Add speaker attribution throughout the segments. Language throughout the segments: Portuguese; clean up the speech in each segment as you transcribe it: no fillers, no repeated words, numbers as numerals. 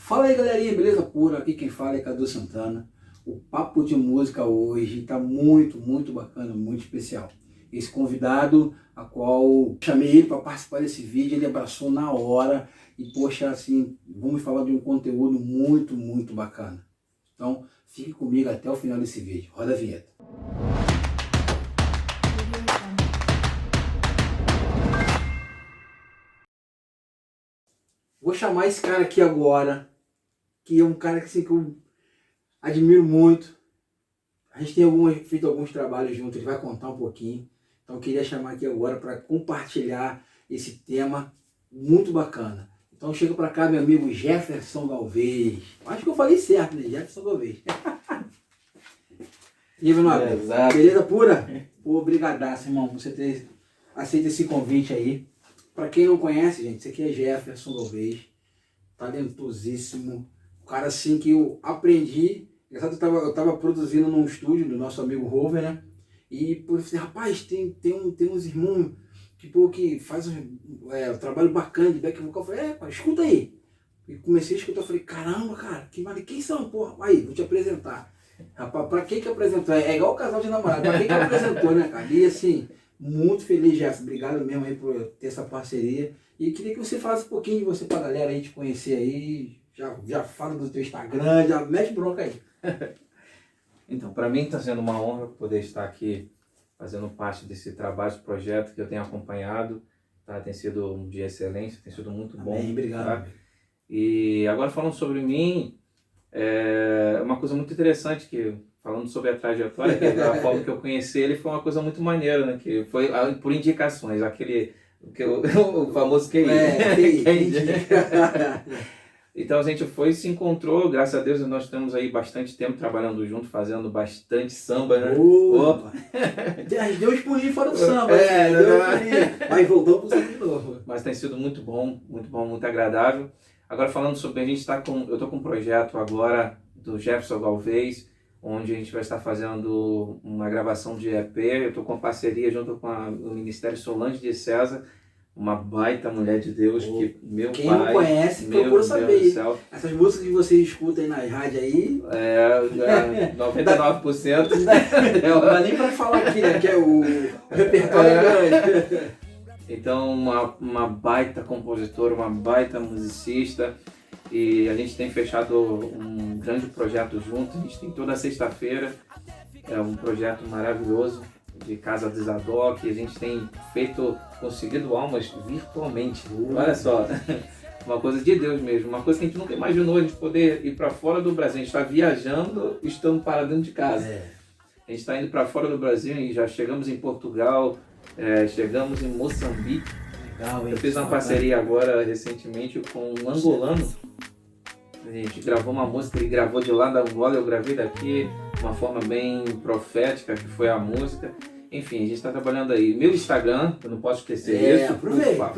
Speaker 1: Fala aí, galerinha, beleza pura? Aqui quem fala é Cadu Santana. O papo de música hoje tá muito bacana, muito especial. Esse convidado, a qual chamei ele para participar desse vídeo, ele abraçou na hora e, poxa, assim, vamos falar de um conteúdo muito bacana. Então, fique comigo até o final desse vídeo. Roda a vinheta. Vou chamar esse cara aqui agora, que é um cara que, assim, que eu admiro muito. A gente tem feito alguns trabalhos juntos, ele vai contar um pouquinho. Então eu queria chamar aqui agora para compartilhar esse tema muito bacana. Então chega para cá meu amigo Jefferson Galvez. Acho que eu falei certo, né? Jefferson Galvez. E aí, meu nome? Beleza pura? Pô, brigadaço, irmão, você ter aceito esse convite aí. Para quem não conhece, gente, esse aqui é Jefferson Galvez. Talentosíssimo. O cara assim que eu aprendi. Eu tava produzindo num estúdio do nosso amigo Rover, né? E pô, eu falei, rapaz, tem uns irmãos que, pô, que fazem um trabalho bacana de back vocal. Eu falei, pô, escuta aí. E comecei a escutar, eu falei, caramba, cara, quem são, porra? Aí, vou te apresentar. Rapaz, pra que apresentou? É igual o casal de namorado, pra que apresentou, né, cara? E assim, muito feliz, Jefferson. Obrigado mesmo aí por ter essa parceria. E queria que você falasse um pouquinho de você pra galera aí te conhecer aí. Já fala do teu Instagram, já mete bronca aí.
Speaker 2: Então, para mim está sendo uma honra poder estar aqui fazendo parte desse trabalho, desse projeto que eu tenho acompanhado. Tá? Tem sido um dia excelente, tem sido muito bom.
Speaker 1: Amém, obrigado.
Speaker 2: Tá? E agora falando sobre mim, é uma coisa muito interessante que falando sobre a trajetória, que a forma que eu conheci ele foi uma coisa muito maneira, né? Que foi por indicações, o famoso QI. Então a gente foi e se encontrou, graças a Deus nós temos aí bastante tempo trabalhando junto, fazendo bastante samba, né?
Speaker 1: Opa! Deu uns pulinhos fora do samba, mas voltou pro samba de novo.
Speaker 2: Mas tem sido muito bom, muito agradável. Agora falando sobre, eu estou com um projeto agora do Jefferson Galvez, onde a gente vai estar fazendo uma gravação de EP. Eu estou com parceria junto com o Ministério Solange de César, uma baita mulher de Deus, que meu
Speaker 1: Quem
Speaker 2: pai...
Speaker 1: não conhece, procura saber. Essas músicas que você escuta aí nas rádios aí...
Speaker 2: 99%.
Speaker 1: Não dá nem pra falar aqui, né? Que é o repertório grande.
Speaker 2: Então, uma baita compositora, uma baita musicista. E a gente tem fechado um grande projeto junto. A gente tem toda sexta-feira. É um projeto maravilhoso de Casa de Zadok. A gente tem conseguido almas virtualmente. Olha só, uma coisa de Deus mesmo. Uma coisa que a gente nunca imaginou, a gente poder ir para fora do Brasil. A gente está viajando, estamos parados dentro de casa. A gente está indo para fora do Brasil e já chegamos em Portugal, chegamos em Moçambique.
Speaker 1: Legal,
Speaker 2: eu fiz uma parceria agora recentemente com um angolano. A gente gravou uma música, ele gravou de lá da Angola, eu gravei daqui, uma forma bem profética que foi a música. Enfim, a gente está trabalhando aí. Meu Instagram, eu não posso esquecer isso,
Speaker 1: aproveita.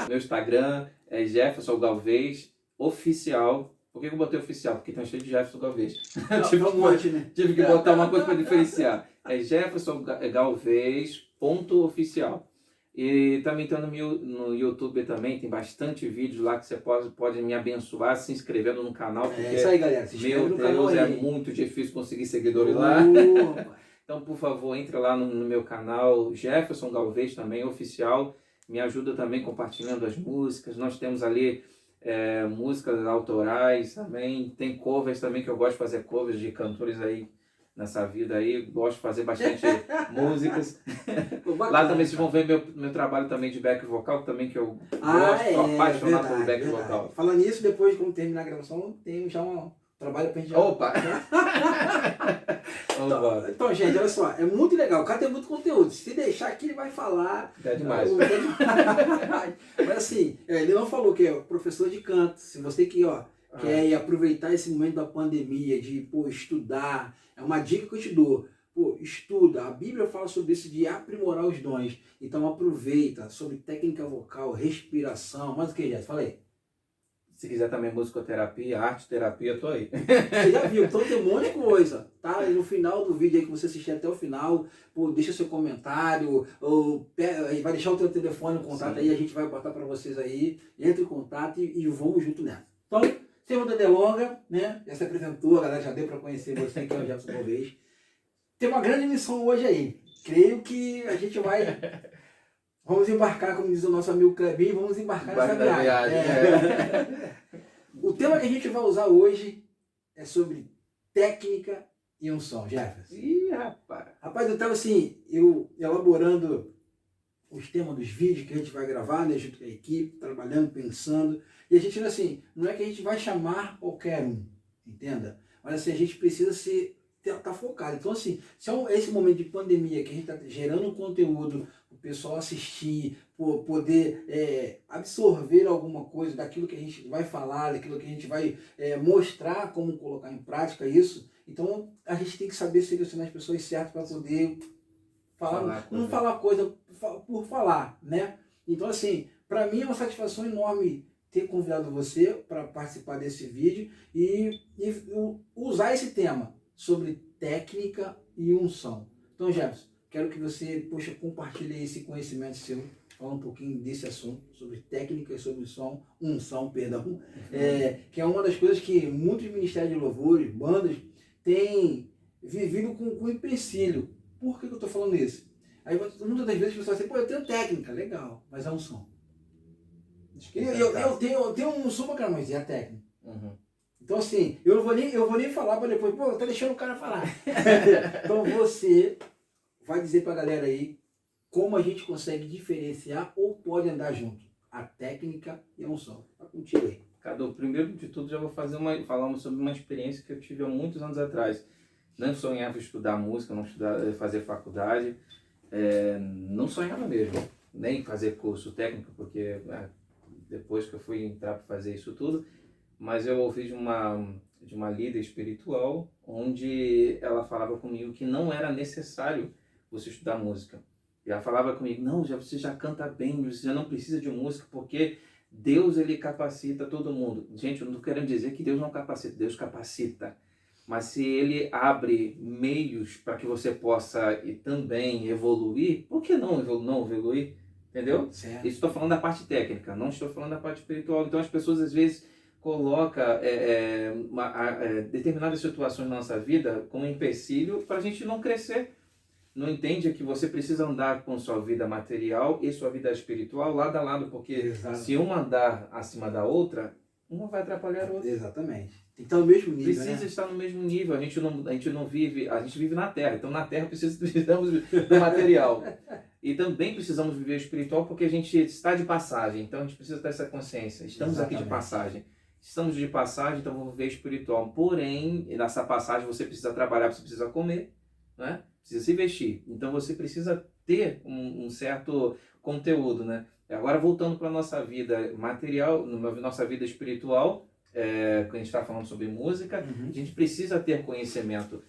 Speaker 2: Meu Instagram é Jefferson Galvez Oficial. Por que eu botei oficial? Porque tá cheio de Jefferson Galvez. Tive que botar uma coisa para diferenciar. É Jefferson Galvez .oficial. E também está no YouTube também, tem bastante vídeo lá que você pode me abençoar se inscrevendo no canal. Porque,
Speaker 1: isso aí, galera. Se inscreve no canal aí.
Speaker 2: É muito difícil conseguir seguidores lá. Então, por favor, entre lá no meu canal, Jefferson Galvez também, oficial. Me ajuda também compartilhando as músicas. Nós temos ali músicas autorais também. Tem covers também, que eu gosto de fazer covers de cantores aí nessa vida aí. Gosto de fazer bastante músicas. Lá também vocês vão ver meu trabalho também de back vocal também, que eu gosto, sou apaixonado pelo back vocal.
Speaker 1: Falando nisso, depois, quando terminar a gravação, tem já um trabalho pra gente...
Speaker 2: Opa!
Speaker 1: Então, gente, olha só, é muito legal, o cara tem muito conteúdo. Se deixar aqui, ele vai falar.
Speaker 2: É demais.
Speaker 1: Mas assim, ele não falou que é professor de canto. Se você quer aproveitar esse momento da pandemia, de estudar, é uma dica que eu te dou. Estuda, a Bíblia fala sobre isso, de aprimorar os dons. Então aproveita sobre técnica vocal, respiração, mas o que, Jéssica? Fala aí.
Speaker 2: Se quiser também musicoterapia, arte terapia, eu tô aí.
Speaker 1: Você já viu, então tem um monte de coisa, tá? E no final do vídeo aí que você assistir até o final, deixa seu comentário, vai deixar o teu telefone, o contato. Sim. Aí, a gente vai botar para vocês aí, entre em contato e vamos junto nessa. Então, sem muita delonga, né? Já se apresentou, a galera já deu para conhecer você, que é o Jefferson Galvez. Tem uma grande missão hoje aí. Creio que a gente vai... Vamos embarcar, como diz o nosso amigo Clebinho, vamos embarcar nessa viagem. O tema que a gente vai usar hoje é sobre técnica e unção, Jefferson.
Speaker 2: Ih, rapaz!
Speaker 1: Rapaz, eu estava assim, eu elaborando os temas dos vídeos que a gente vai gravar, né, junto com a equipe, trabalhando, pensando. E a gente, assim, não é que a gente vai chamar qualquer um, entenda? Mas assim, a gente precisa tá focado. Então, assim, se é esse momento de pandemia que a gente está gerando conteúdo, o pessoal assistir, poder absorver alguma coisa daquilo que a gente vai falar, daquilo que a gente vai mostrar como colocar em prática isso, então a gente tem que saber selecionar as pessoas certas para poder não falar coisa por falar, né? Então, assim, para mim é uma satisfação enorme ter convidado você para participar desse vídeo e usar esse tema sobre técnica e unção. Então, Jefferson, quero que você, compartilhe esse conhecimento seu, falar um pouquinho desse assunto, sobre técnica e sobre unção, perdão, que é uma das coisas que muitos ministérios de louvores, bandas, têm vivido com empecilho. Por que eu estou falando isso? Aí muitas das vezes as pessoas dizem, eu tenho técnica, legal, mas a unção. Eu tenho um unção bacana, mas e a técnica?
Speaker 2: Uhum.
Speaker 1: Então, assim, eu não vou nem falar para depois, tá deixando o cara falar. Então, você vai dizer para a galera aí como a gente consegue diferenciar ou pode andar junto. A técnica e a unção. Tá contigo aí.
Speaker 2: Cadu, primeiro de tudo, já vou falar sobre uma experiência que eu tive há muitos anos atrás. Não sonhava estudar música, fazer faculdade. Não sonhava mesmo, nem fazer curso técnico, porque depois que eu fui entrar para fazer isso tudo, mas eu ouvi de uma líder espiritual, onde ela falava comigo que não era necessário você estudar música. E ela falava comigo, não, você já canta bem, você já não precisa de música, porque Deus, ele capacita todo mundo. Gente, eu não estou querendo dizer que Deus não capacita, Deus capacita. Mas se ele abre meios para que você possa também evoluir, por que não evoluir? Entendeu?
Speaker 1: Certo.
Speaker 2: Isso estou falando da parte técnica, não estou falando da parte espiritual. Então as pessoas às vezes colocam determinadas situações na nossa vida como empecilho para a gente não crescer. Não entende que você precisa andar com sua vida material e sua vida espiritual lado a lado, porque
Speaker 1: Exato.
Speaker 2: Se uma andar acima da outra, uma vai atrapalhar a outra.
Speaker 1: Exatamente. Tem que estar no mesmo nível,
Speaker 2: Precisa estar no mesmo nível. A gente vive na Terra. Então na Terra precisamos do material. E também precisamos viver o espiritual porque a gente está de passagem. Então a gente precisa ter essa consciência. Estamos aqui de passagem. Estamos de passagem, então vamos viver espiritual. Porém, nessa passagem você precisa trabalhar, você precisa comer, né? Precisa se vestir. Então você precisa ter um certo conteúdo, né? Agora voltando para a nossa vida material, nossa vida espiritual, quando a gente está falando sobre música, a gente precisa ter conhecimento.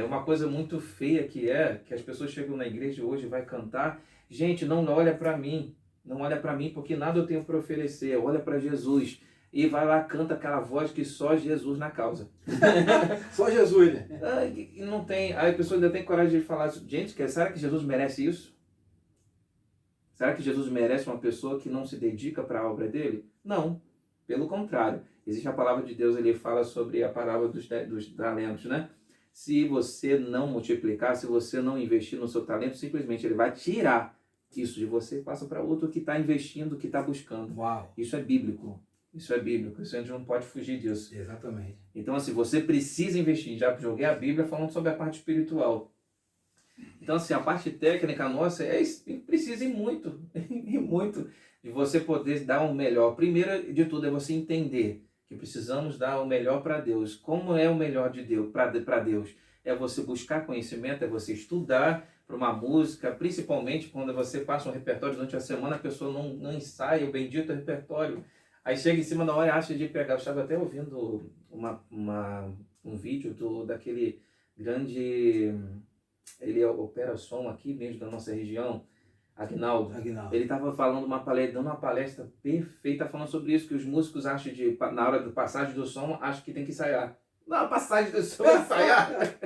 Speaker 2: Uma coisa muito feia que as pessoas chegam na igreja hoje e vai cantar, gente, não olha para mim, não olha para mim porque nada eu tenho para oferecer, olha para Jesus. E vai lá, canta aquela voz que só Jesus na causa.
Speaker 1: Só Jesus, né?
Speaker 2: Não tem, aí a pessoa ainda tem coragem de falar, gente, será que Jesus merece isso? Será que Jesus merece uma pessoa que não se dedica para a obra dele? Não, pelo contrário. Existe a palavra de Deus, ele fala sobre a parábola dos talentos, né? Se você não multiplicar, se você não investir no seu talento, simplesmente ele vai tirar isso de você e passa para outro que está investindo, que está buscando.
Speaker 1: Uau.
Speaker 2: Isso é bíblico. Isso é bíblico, isso a gente não pode fugir disso.
Speaker 1: Exatamente.
Speaker 2: Então, assim, você precisa investir. Já joguei a Bíblia falando sobre a parte espiritual. Então, assim, a parte técnica nossa precisa ir muito, e muito, de você poder dar o melhor. Primeiro de tudo é você entender que precisamos dar o melhor para Deus. Como é o melhor de Deus, para Deus? É você buscar conhecimento, é você estudar para uma música, principalmente quando você passa um repertório durante a semana, a pessoa não ensaia o bendito repertório. Aí chega em cima da hora e acha de pegar. Eu estava até ouvindo um vídeo daquele grande... Ele opera som aqui mesmo da nossa região, Aguinaldo. Ele estava falando dando uma palestra perfeita, falando sobre isso, que os músicos acham na hora da passagem do som, acham que tem que ensaiar. Na passagem do som, ensaiar.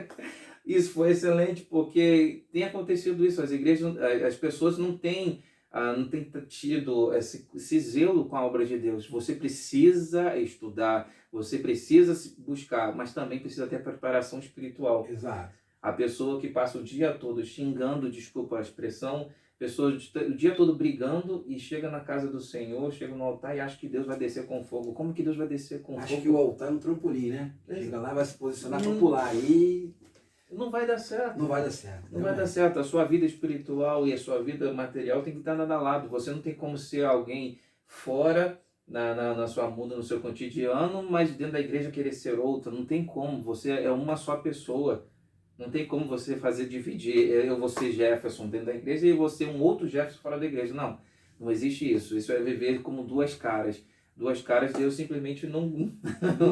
Speaker 2: Isso foi excelente, porque tem acontecido isso. As igrejas, as pessoas não têm não tem tido esse zelo com a obra de Deus. Você precisa estudar, você precisa se buscar, mas também precisa ter a preparação espiritual.
Speaker 1: Exato.
Speaker 2: A pessoa que passa o dia todo xingando, desculpa a expressão, pessoa o dia todo brigando e chega na casa do Senhor, chega no altar e acha que Deus vai descer com fogo. Como que Deus vai descer com fogo?
Speaker 1: Acho que o altar é um trampolim, né? Chega lá, vai se posicionar para pular aí.
Speaker 2: Não vai dar certo.
Speaker 1: Não vai dar certo.
Speaker 2: Não vai dar certo. A sua vida espiritual e a sua vida material tem que estar nada lado. Você não tem como ser alguém fora na sua muda, no seu cotidiano, mas dentro da igreja querer ser outro. Não tem como. Você é uma só pessoa. Não tem como você dividir. Eu vou ser Jefferson dentro da igreja e você um outro Jefferson fora da igreja. Não. Não existe isso. Isso é viver como duas caras. Duas caras, Deus simplesmente não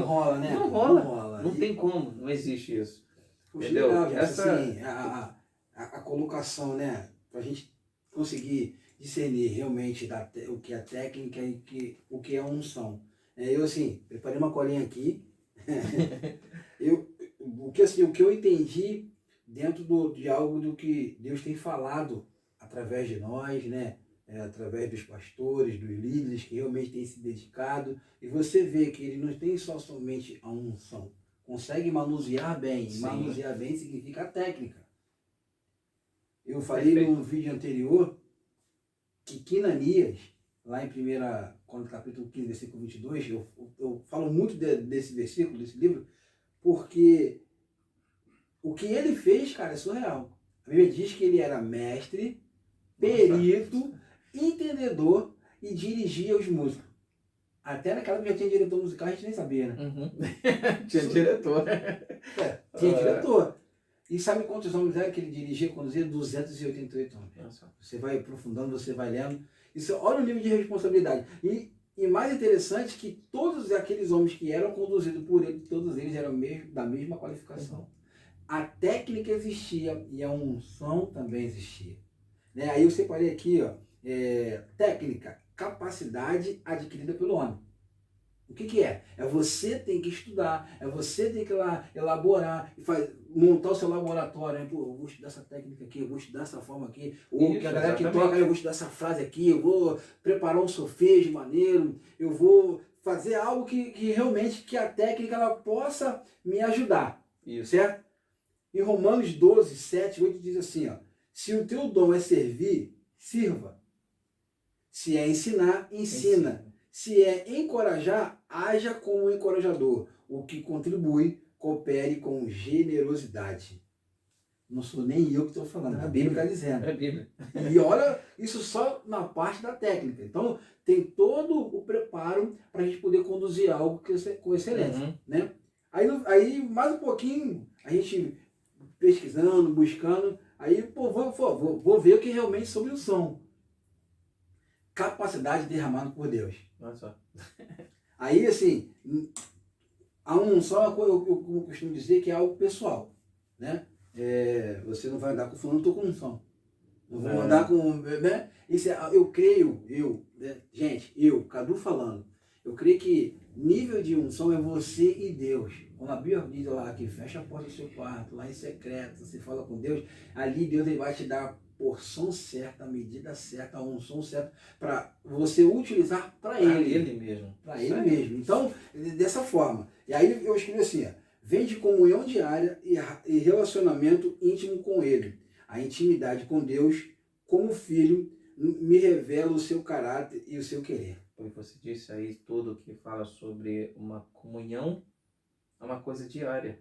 Speaker 1: rola, né?
Speaker 2: Não rola. Não tem como. Não existe isso.
Speaker 1: Puxa,
Speaker 2: entendeu?
Speaker 1: Legal, assim, a colocação, né? Para a gente conseguir discernir realmente o que é técnica e o que é unção. Eu, assim, preparei uma colinha aqui. O que eu entendi dentro de algo do que Deus tem falado através de nós, né? Através dos pastores, dos líderes que realmente têm se dedicado. E você vê que ele não tem somente a unção. Consegue manusear bem.
Speaker 2: Sim.
Speaker 1: Manusear bem significa técnica. Eu falei num vídeo anterior que Quinanias, lá em 1 capítulo 15, versículo 22, eu falo muito desse versículo, desse livro, porque o que ele fez, cara, é surreal. A Bíblia diz que ele era mestre, perito, entendedor e dirigia os músicos. Até naquela que já tinha diretor musical, a gente nem sabia, né?
Speaker 2: Uhum. Tinha diretor.
Speaker 1: Tinha diretor. E sabe quantos homens era que ele dirigia, conduzia? 288 homens.
Speaker 2: Nossa.
Speaker 1: Você vai aprofundando, você vai lendo. Isso, olha o nível de responsabilidade. E mais interessante que todos aqueles homens que eram conduzidos por ele, todos eles eram da mesma qualificação.
Speaker 2: Uhum.
Speaker 1: A técnica existia e a unção também existia. Né? Aí eu separei aqui, ó, técnica, capacidade adquirida pelo homem. O que é? É você tem que estudar, é você tem que lá elaborar, montar o seu laboratório. Né? Pô, eu vou estudar essa técnica aqui, eu vou estudar essa forma aqui. Ou que a galera que toca, eu vou estudar essa frase aqui, eu vou preparar um solfejo maneiro, eu vou fazer algo que realmente que a técnica ela possa me ajudar.
Speaker 2: Isso.
Speaker 1: Certo? Em Romanos 12, 7, 8 diz assim, ó, se o teu dom é servir, sirva. Se é ensinar, ensina. Se é encorajar, haja como encorajador. O que contribui, coopere com generosidade. Não sou nem eu que estou falando, a Bíblia está dizendo.
Speaker 2: É a Bíblia.
Speaker 1: E olha, isso só na parte da técnica. Então, tem todo o preparo para a gente poder conduzir algo com excelência.
Speaker 2: Uhum.
Speaker 1: Né? Aí, mais um pouquinho, a gente pesquisando, buscando, aí vou ver o que realmente sobre o som. Capacidade derramada por Deus.
Speaker 2: Nossa.
Speaker 1: Aí, assim, a unção, eu costumo dizer que é algo pessoal, né? Você não vai andar com fulano, eu estou com unção. Não vou andar com... Né? Isso eu creio, gente, Cadu falando, eu creio que nível de unção é você e Deus. Quando a Bíblia diz lá que fecha a porta do seu quarto, lá em secreto, você fala com Deus, ali Deus ele vai te dar a porção certa, a medida certa, a unção certa, para você utilizar para Ele.
Speaker 2: Ele mesmo.
Speaker 1: Para Ele mesmo. Então, dessa forma. E aí eu escrevi assim, vem de comunhão diária e relacionamento íntimo com Ele. A intimidade com Deus, como filho, me revela o seu caráter e o seu querer.
Speaker 2: Você disse aí tudo que fala sobre uma comunhão, é uma coisa diária.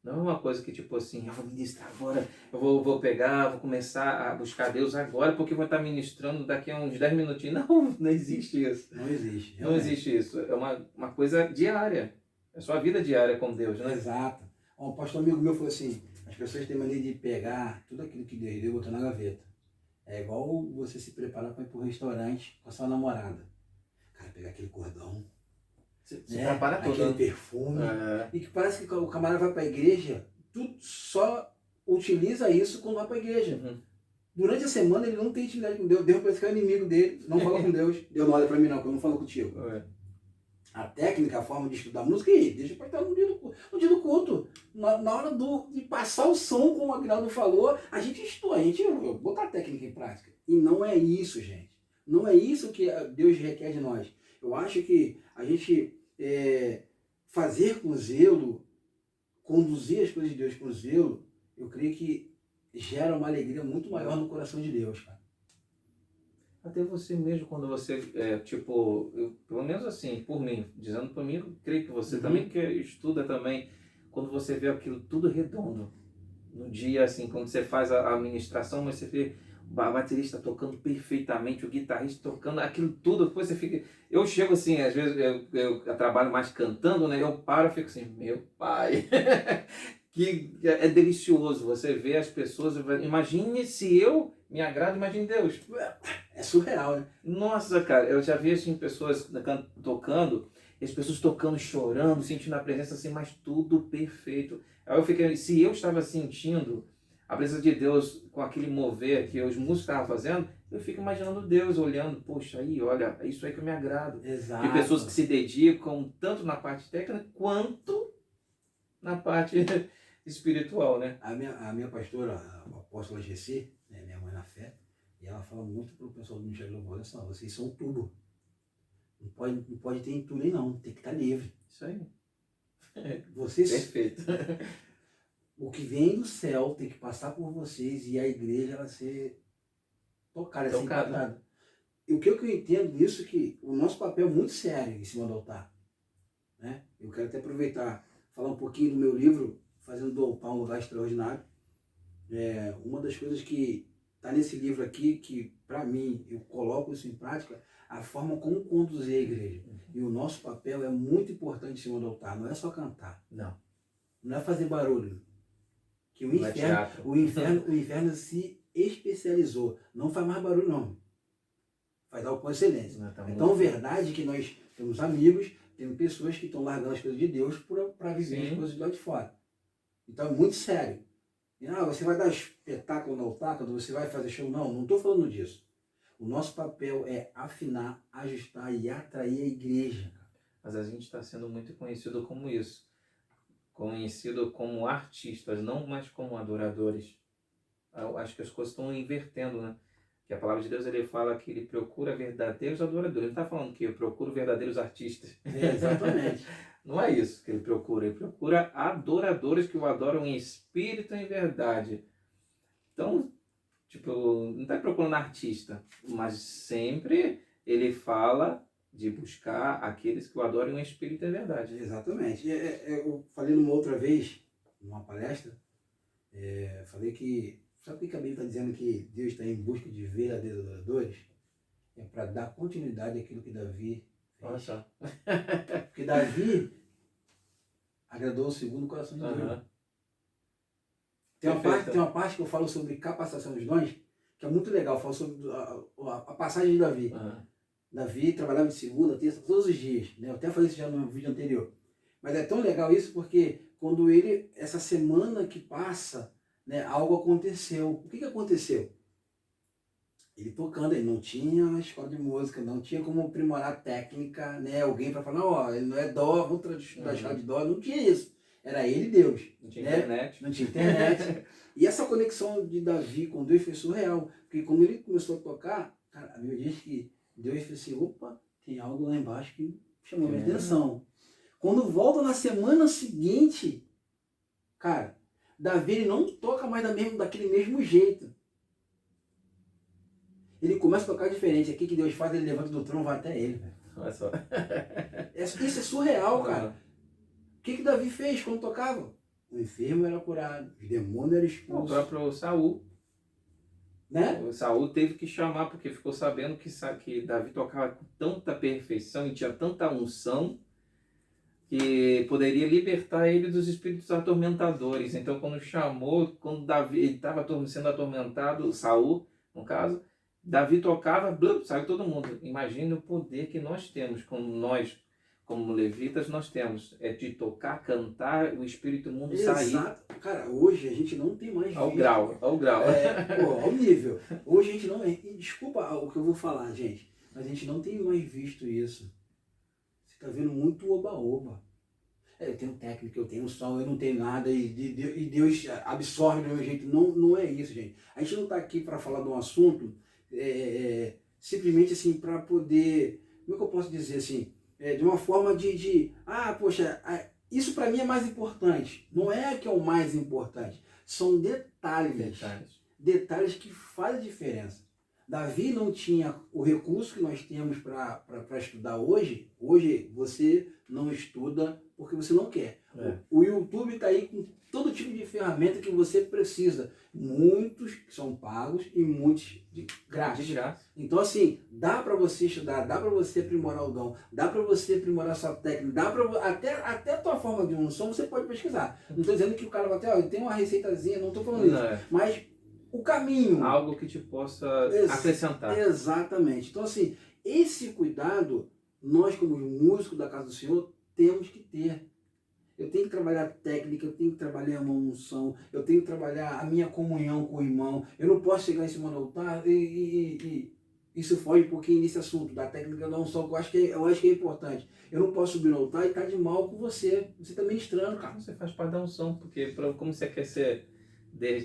Speaker 2: Não é uma coisa que tipo assim, eu vou ministrar agora, eu vou pegar, vou começar a buscar Deus agora, porque vou estar ministrando daqui a uns 10 minutinhos. Não existe isso.
Speaker 1: Não existe.
Speaker 2: Realmente. Não existe isso. É uma coisa diária. É sua vida diária com Deus, né?
Speaker 1: Exato. Um pastor amigo meu falou assim, as pessoas têm mania de pegar tudo aquilo que Deus deu e botar na gaveta. É igual você se preparar para ir para um restaurante com a sua namorada. Cara, pegar aquele cordão,
Speaker 2: se prepara todo,
Speaker 1: aquele perfume, e que parece que o camarada vai para a igreja, tu só utiliza isso quando vai para a igreja.
Speaker 2: Uhum.
Speaker 1: Durante a semana ele não tem intimidade com Deus, Deus parece que é o inimigo dele, não fala com Deus. Deus não olha para mim não, porque eu não falo contigo. A técnica, a forma de estudar música, e deixa para estar no dia do culto. Na hora de passar o som, como o Aguinaldo falou, a gente estuda, a gente botar a técnica em prática. E não é isso, gente. Não é isso que Deus requer de nós. Eu acho que a gente fazer com zelo, conduzir as coisas de Deus com zelo, eu creio que gera uma alegria muito maior no coração de Deus, cara.
Speaker 2: Até você mesmo, quando você, pelo menos assim, por mim, dizendo por mim, eu creio que você também que estuda também, quando você vê aquilo tudo redondo, no dia assim, quando você faz a ministração, mas você vê o baterista tocando perfeitamente, o guitarrista tocando, aquilo tudo, depois você fica... Eu chego assim, às vezes eu trabalho mais cantando, né? Eu paro e fico assim, meu pai... que é delicioso você ver as pessoas. Imagine se eu me agrado, imagine Deus.
Speaker 1: É surreal, né?
Speaker 2: Nossa, cara, eu já vi assim, pessoas tocando, e as pessoas tocando, chorando, sentindo a presença assim, mas tudo perfeito. Aí eu fiquei, se eu estava sentindo a presença de Deus com aquele mover que os músicos estavam fazendo, eu fico imaginando Deus olhando, poxa, aí, olha, é isso aí que eu me agrado.
Speaker 1: Exato.
Speaker 2: De pessoas que se dedicam tanto na parte técnica quanto na parte espiritual, né?
Speaker 1: A minha pastora, a apóstola GC, né, minha mãe na fé, e ela fala muito pro pessoal do Ministério Global, olha só, vocês são tudo. Não pode ter tudo aí não, tem que estar livre.
Speaker 2: Isso aí.
Speaker 1: Vocês,
Speaker 2: Perfeito.
Speaker 1: o que vem do céu tem que passar por vocês e a igreja ela ser tocada, ser impactada. E o que eu entendo disso é que o nosso papel é muito sério em cima do altar. Né? Eu quero até aproveitar, falar um pouquinho do meu livro, Fazendo do Altar um Lugar Extraordinário. Uma das coisas que está nesse livro aqui, que para mim, eu coloco isso em prática, a forma como conduzir a igreja. E o nosso papel é muito importante em cima do altar, não é só cantar. Não é fazer barulho. Que o inferno se especializou. Não faz mais barulho, não. Faz algo com excelência. É tão verdade que nós temos amigos, temos pessoas que estão largando as coisas de Deus para viver as coisas de lá de fora. Então é muito sério. E, você vai dar espetáculo no altar quando você vai fazer show? Não estou falando disso. O nosso papel é afinar, ajustar e atrair a igreja.
Speaker 2: Mas a gente está sendo muito conhecido como isso. Conhecido como artistas, não mais como adoradores. Eu acho que as coisas estão invertendo, né? Que a palavra de Deus ele fala que ele procura verdadeiros adoradores. Ele não está falando que eu procuro verdadeiros artistas.
Speaker 1: Exatamente.
Speaker 2: Não é isso que ele procura adoradores que o adoram em espírito e em verdade. Então, não está procurando artista, mas sempre ele fala de buscar aqueles que o adoram em espírito e em verdade.
Speaker 1: Exatamente. Eu falei numa outra vez, numa palestra, falei que, sabe o que a Bíblia está dizendo que Deus está em busca de verdadeiros adoradores? É para dar continuidade àquilo que Davi fez.
Speaker 2: Olha só.
Speaker 1: Porque Davi agradou o segundo coração de Deus. Tem uma parte que eu falo sobre capacitação dos dons, que é muito legal. Eu falo sobre a passagem de Davi. Davi trabalhava de segunda, terça, todos os dias. Né? Eu até falei isso já no vídeo anterior. Mas é tão legal isso porque quando essa semana que passa, né, algo aconteceu. O que aconteceu? Ele tocando, ele não tinha escola de música, não tinha como aprimorar a técnica, né? Alguém para falar, ele não é dó, vamos estudar a escola de dó, não tinha isso. Era ele e Deus.
Speaker 2: Não tinha internet.
Speaker 1: Não tinha internet. E essa conexão de Davi com Deus foi surreal. Porque quando ele começou a tocar, cara, a Bíblia diz que Deus falou assim, opa, tem algo lá embaixo que chamou minha atenção. Quando volta na semana seguinte, cara, Davi ele não toca mais daquele mesmo jeito. Ele começa a tocar diferente. Aqui que Deus faz, ele levanta do trono e vai até ele.
Speaker 2: Olha só.
Speaker 1: Isso é surreal, cara. O que Davi fez quando tocava? O enfermo era curado, os demônios eram expulsos.
Speaker 2: O próprio Saul.
Speaker 1: Né?
Speaker 2: O Saul teve que chamar, porque ficou sabendo que Davi tocava com tanta perfeição e tinha tanta unção que poderia libertar ele dos espíritos atormentadores. Então, quando Davi estava sendo atormentado, Saul, no caso, Davi tocava, saiu todo mundo. Imagine o poder que nós temos, como levitas, nós temos. É de tocar, cantar, o espírito imundo sair.
Speaker 1: Exato. Cara, hoje a gente não tem mais
Speaker 2: ao grau.
Speaker 1: Ao nível. Hoje a gente não... Desculpa o que eu vou falar, gente, mas a gente não tem mais visto isso. está vendo muito oba-oba. Eu tenho técnica, eu tenho som, eu não tenho nada e Deus absorve do meu jeito. Não, não é isso, gente. A gente não está aqui para falar de um assunto simplesmente assim para poder, como é que eu posso dizer assim, de uma forma poxa, isso para mim é mais importante. Não é que é o mais importante, são detalhes que fazem diferença. Davi não tinha o recurso que nós temos para estudar hoje. Hoje você não estuda porque você não quer. O YouTube está aí com todo tipo de ferramenta que você precisa. Muitos que são pagos e muitos de graça. Então assim, dá para você estudar, dá para você aprimorar o dom, dá para você aprimorar a sua técnica, dá para até a tua forma de unção você pode pesquisar. Não estou dizendo que o cara vai ter, tem uma receitazinha, não estou falando isso. Mas o caminho.
Speaker 2: Algo que te possa acrescentar.
Speaker 1: Exatamente. Então, assim, esse cuidado, nós como músicos da Casa do Senhor, temos que ter. Eu tenho que trabalhar a técnica, eu tenho que trabalhar a unção, eu tenho que trabalhar a minha comunhão com o irmão. Eu não posso chegar em cima do altar e isso foge um pouquinho nesse assunto da técnica da unção, que eu acho que é importante. Eu não posso subir no altar e estar de mal com você. Você está ministrando, cara.
Speaker 2: Você faz parte da unção, porque como você quer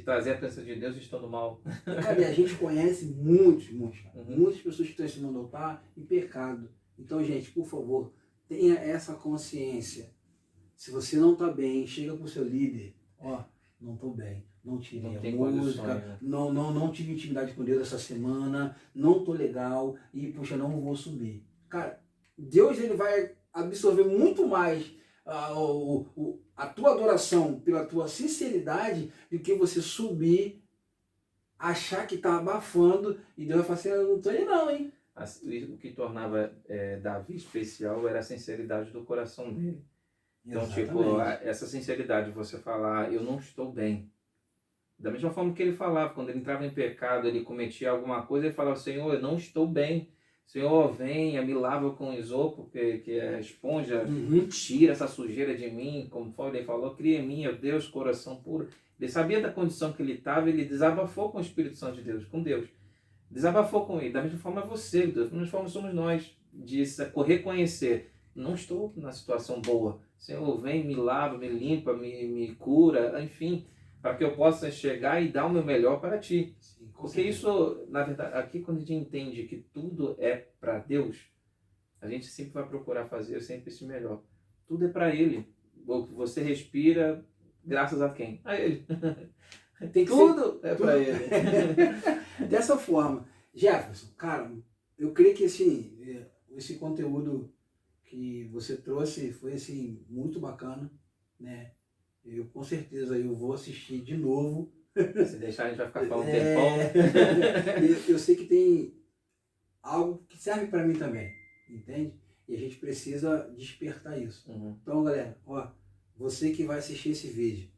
Speaker 2: trazer a presença de Deus estando mal.
Speaker 1: Cara, a gente conhece muitas pessoas que estão em cima do altar em pecado. Então, gente, por favor, tenha essa consciência. Se você não está bem, chega para o seu líder, não estou bem, não tirei a música, não tive intimidade com Deus essa semana, não estou legal e, puxa, não vou subir. Cara, Deus ele vai absorver muito mais a tua adoração pela tua sinceridade do que você subir, achar que está abafando e Deus vai falar assim, eu não estou aí não, hein?
Speaker 2: O que tornava Davi especial era a sinceridade do coração dele. Então, essa sinceridade de você falar, eu não estou bem. Da mesma forma que ele falava, quando ele entrava em pecado, ele cometia alguma coisa, ele falava, Senhor, eu não estou bem. Senhor, venha, me lava com isopo, que é a esponja, tira essa sujeira de mim, como ele falou, cria em mim, ó Deus, coração puro. Ele sabia da condição que ele estava, ele desabafou com o Espírito Santo de Deus, com Deus. Desabafou com ele. Da mesma forma é você, da mesma forma somos nós, de reconhecer, não estou na situação boa. Senhor, vem, me lava, me limpa, me cura, enfim, para que eu possa chegar e dar o meu melhor para ti. Sim, porque isso, na verdade, aqui quando a gente entende que tudo é para Deus, a gente sempre vai procurar fazer sempre esse melhor. Tudo é para Ele. Você respira, graças a quem? A Ele. Tudo é para Ele.
Speaker 1: Dessa forma. Jefferson, cara, eu creio que esse conteúdo que você trouxe foi assim, muito bacana, né? Eu com certeza eu vou assistir de novo.
Speaker 2: Se deixar a gente vai ficar falando um tempão.
Speaker 1: Eu sei que tem algo que serve para mim também, entende? E a gente precisa despertar isso. Então, galera, você que vai assistir esse vídeo,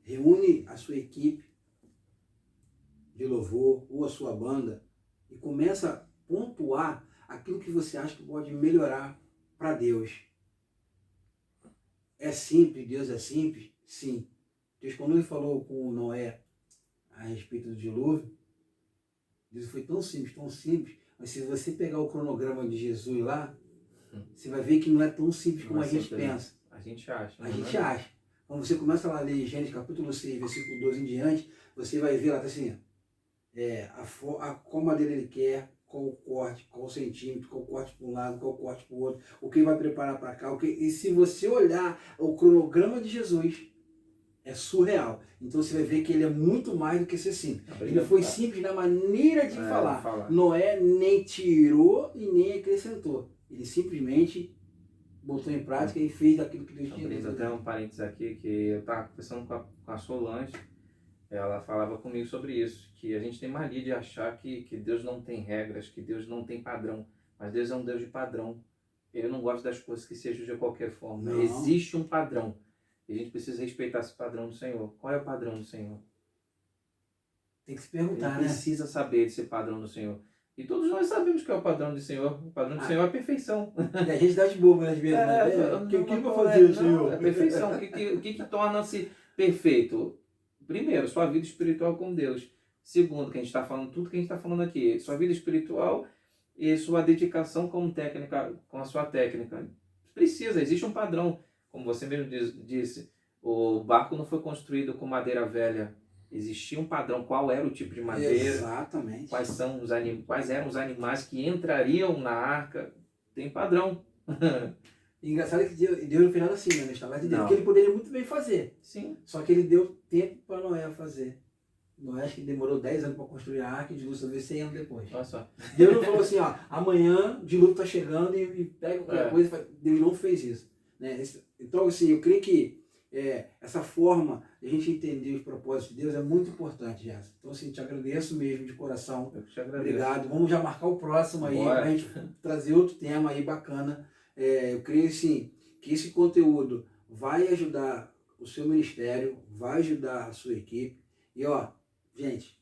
Speaker 1: reúne a sua equipe de louvor ou a sua banda e começa a pontuar aquilo que você acha que pode melhorar para Deus. É simples, Deus é simples? Sim. Deus, quando ele falou com Noé a respeito do dilúvio, Deus foi tão simples, mas se você pegar o cronograma de Jesus lá, você vai ver que não é tão simples como a gente pensa.
Speaker 2: A gente acha.
Speaker 1: A gente acha. Quando você começa lá a ler Gênesis capítulo 6, versículo 12 em diante, você vai ver lá, tá assim, qual madeira ele quer, qual o corte, qual o centímetro, qual o corte para um lado, qual o corte para o outro, o que ele vai preparar para cá, e se você olhar o cronograma de Jesus, é surreal. Então você vai ver que ele é muito mais do que ser simples. Ele foi simples na maneira de falar. Noé nem tirou e nem acrescentou. Ele simplesmente botou em prática e fez aquilo que Deus tinha feito.
Speaker 2: Até um parênteses aqui, que eu estava conversando com a Solange, ela falava comigo sobre isso, que a gente tem mania de achar que Deus não tem regras, que Deus não tem padrão, mas Deus é um Deus de padrão. Ele não gosta das coisas que sejam de qualquer forma. Não. Existe um padrão. E a gente precisa respeitar esse padrão do Senhor. Qual é o padrão do Senhor?
Speaker 1: Tem que se perguntar, né?
Speaker 2: Precisa saber esse padrão do Senhor. E todos nós sabemos que é o padrão do Senhor. O padrão do Senhor é a perfeição.
Speaker 1: E a gente dá de bobo às vezes. O que eu vou fazer, Senhor?
Speaker 2: É perfeição. O que torna-se perfeito? Primeiro, sua vida espiritual com Deus. Segundo, que a gente está falando, tudo que a gente está falando aqui, sua vida espiritual e sua dedicação como técnica, com a sua técnica. Precisa, existe um padrão, como você mesmo disse, o barco não foi construído com madeira velha, existia um padrão, qual era o tipo de madeira,
Speaker 1: exatamente,
Speaker 2: quais eram os animais que entrariam na arca, tem padrão.
Speaker 1: E engraçado é que Deus não fez nada assim, né? No instalar de Deus,
Speaker 2: Não.
Speaker 1: porque ele poderia muito bem fazer.
Speaker 2: Sim.
Speaker 1: Só que ele deu tempo para Noé fazer. Noé acho que demorou 10 anos para construir a arca e dilúvio talvez 100 anos depois.
Speaker 2: Olha só.
Speaker 1: Deus não falou assim, ó, amanhã o dilúvio está chegando e pega qualquer coisa e faz. Deus não fez isso. Né? Então, assim, eu creio que essa forma de a gente entender os propósitos de Deus é muito importante, Jéssica. Então, assim, te agradeço mesmo de coração.
Speaker 2: Eu te agradeço.
Speaker 1: Obrigado. Vamos já marcar o próximo aí, para a gente trazer outro tema aí bacana. Eu creio, sim, que esse conteúdo vai ajudar o seu ministério, vai ajudar a sua equipe. E, ó, gente,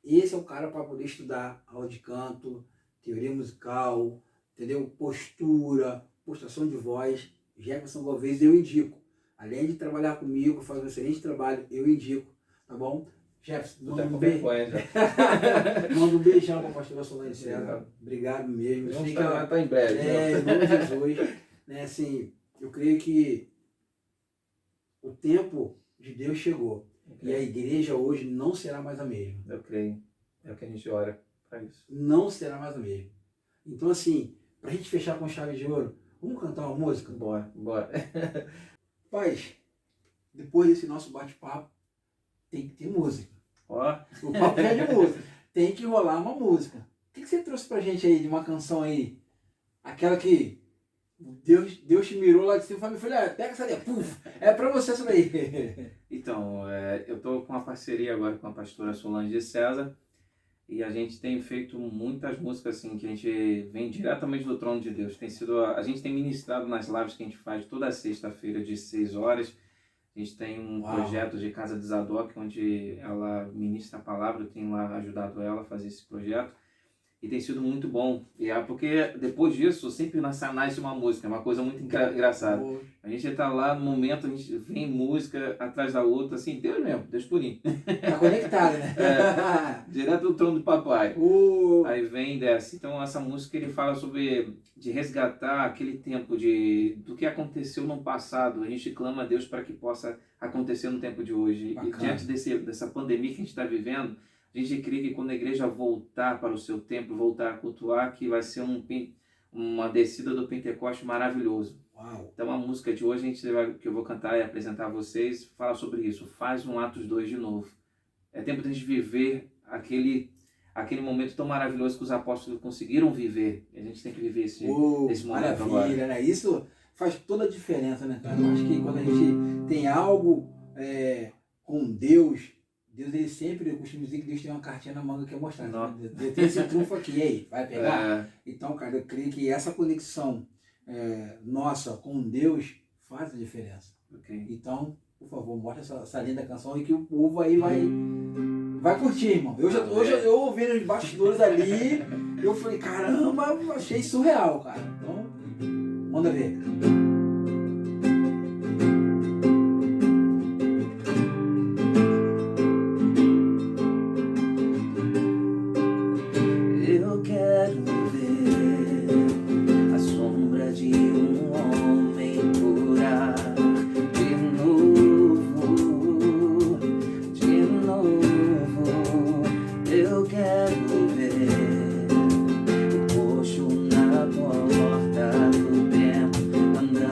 Speaker 1: esse é o cara para poder estudar aula de canto, teoria musical, entendeu? Postura, postação de voz. Jefferson Galvez, eu indico. Além de trabalhar comigo, fazer um excelente trabalho, eu indico, tá bom? Jefferson, manda um beijo. Manda um beijão para a pastora Solange César. Obrigado mesmo.
Speaker 2: Vamos estar em breve.
Speaker 1: Em nome de Jesus. Né, assim, eu creio que o tempo de Deus chegou. E a igreja hoje não será mais a mesma.
Speaker 2: Eu creio. É o que a gente ora para isso.
Speaker 1: Não será mais a mesma. Então, assim, para a gente fechar com chave de ouro, vamos cantar uma música?
Speaker 2: Bora.
Speaker 1: Paz, depois desse nosso bate-papo, tem que ter música.
Speaker 2: Ó.
Speaker 1: O papo é de música. Tem que rolar uma música. O que você trouxe pra gente aí de uma canção aí? Aquela que Deus te mirou lá de cima e falou, pega essa daí, puf, é pra você essa daí.
Speaker 2: Então, eu tô com uma parceria agora com a pastora Solange César e a gente tem feito muitas músicas assim, que a gente vem diretamente do trono de Deus. A gente tem ministrado nas lives que a gente faz toda sexta-feira de 6 horas. A gente tem um projeto de Casa de Zadok, onde ela ministra a palavra, eu tenho lá ajudado ela a fazer esse projeto. E tem sido muito bom. E porque depois disso, sempre nasce uma música, é uma coisa muito engraçada. A gente está lá no momento, a gente vem música atrás da outra, assim, Deus mesmo, Deus purinho.
Speaker 1: Tá conectado, né?
Speaker 2: Direto do trono do papai. Aí vem e desce. Então essa música ele fala de resgatar aquele tempo do que aconteceu no passado. A gente clama a Deus para que possa acontecer no tempo de hoje.
Speaker 1: Bacana.
Speaker 2: E diante dessa pandemia que a gente está vivendo, a gente crê que quando a igreja voltar para o seu templo, voltar a cultuar, que vai ser uma descida do Pentecoste maravilhoso.
Speaker 1: Uau.
Speaker 2: Então a música de hoje que eu vou cantar e apresentar a vocês fala sobre isso. Faz um Atos 2 de novo. É tempo de a gente viver aquele momento tão maravilhoso que os apóstolos conseguiram viver. A gente tem que viver esse momento
Speaker 1: maravilha,
Speaker 2: agora.
Speaker 1: Né? Isso faz toda a diferença, né, cara? Eu acho que quando a gente tem algo com Deus ele sempre, eu costumo dizer que Deus tem uma cartinha na manga que é mostrar. Né? Deus tem esse trunfo aqui, e aí, vai pegar? Então, cara, eu creio que essa conexão nossa com Deus faz a diferença.
Speaker 2: Okay.
Speaker 1: Então, por favor, mostra essa linda canção e que o povo aí vai curtir, irmão. Hoje eu ouvi nos bastidores ali, eu falei, caramba, achei surreal, cara. Então, manda ver.
Speaker 3: Andando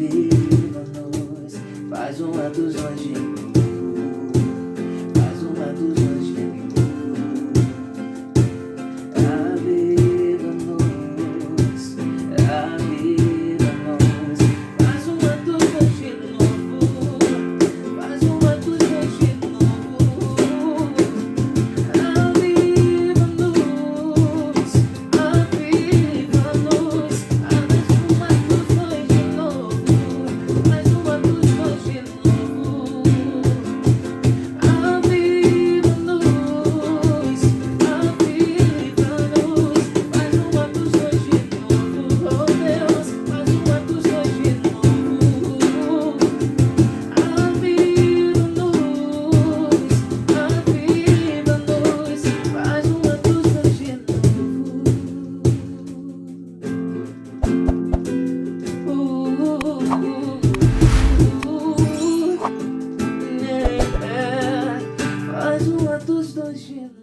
Speaker 3: Aviva-nos, faz um atos hoje, faz um atos hoje. Aviva-nos, aviva-nos, faz um atos hoje novo, faz um atos hoje novo. Aviva-nos, aviva-nos, faz um atos hoje novo, faz um atos hoje novo. Aviva-nos, aviva-nos, faz um atos hoje novo, oh Deus, faz um atos hoje novo. Aviva-nos, aviva-nos, faz um atos hoje novo. Faz um atos hoje novo.